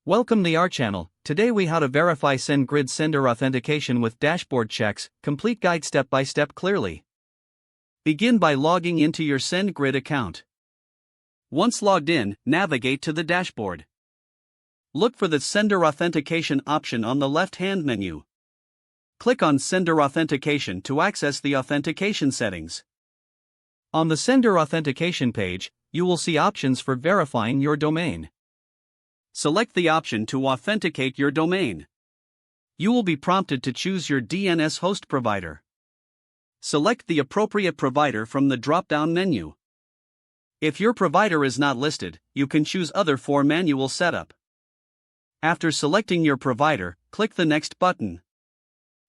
Welcome to our channel. Today we how to verify SendGrid sender authentication with dashboard checks, complete guide step by step clearly. Begin by logging into your SendGrid account. Once logged in, navigate to the dashboard. Look for the Sender Authentication option on the left-hand menu. Click on Sender Authentication to access the authentication settings. On the Sender Authentication page, you will see options for verifying your domain. Select the option to authenticate your domain. You will be prompted to choose your DNS host provider. Select the appropriate provider from the drop-down menu. If your provider is not listed, you can choose other for manual setup. After selecting your provider, click the Next button.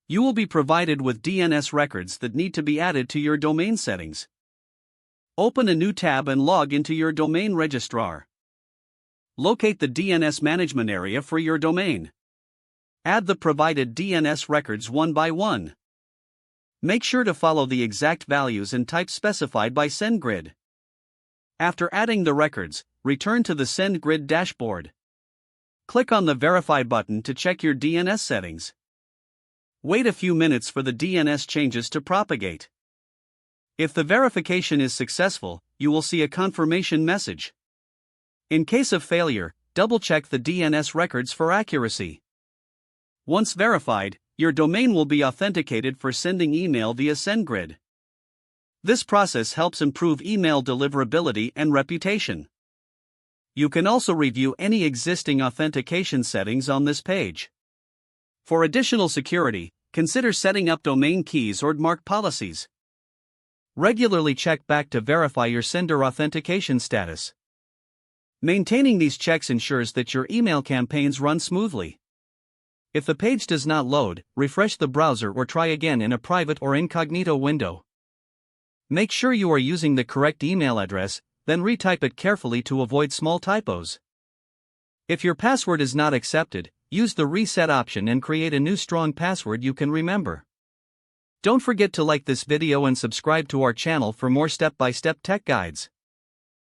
You will be provided with DNS records that need to be added to your domain settings. Open a new tab and log into your domain registrar. Locate the DNS management area for your domain. Add the provided DNS records one by one. Make sure to follow the exact values and types specified by SendGrid. After adding the records, return to the SendGrid dashboard. Click on the Verify button to check your DNS settings. Wait a few minutes for the DNS changes to propagate. If the verification is successful, you will see a confirmation message. In case of failure, double-check the DNS records for accuracy. Once verified, your domain will be authenticated for sending email via SendGrid. This process helps improve email deliverability and reputation. You can also review any existing authentication settings on this page. For additional security, consider setting up domain keys or mark policies. Regularly check back to verify your sender authentication status. Maintaining these checks ensures that your email campaigns run smoothly. If the page does not load, refresh the browser or try again in a private or incognito window. Make sure you are using the correct email address, then retype it carefully to avoid small typos. If your password is not accepted, use the reset option and create a new strong password you can remember. Don't forget to like this video and subscribe to our channel for more step-by-step tech guides.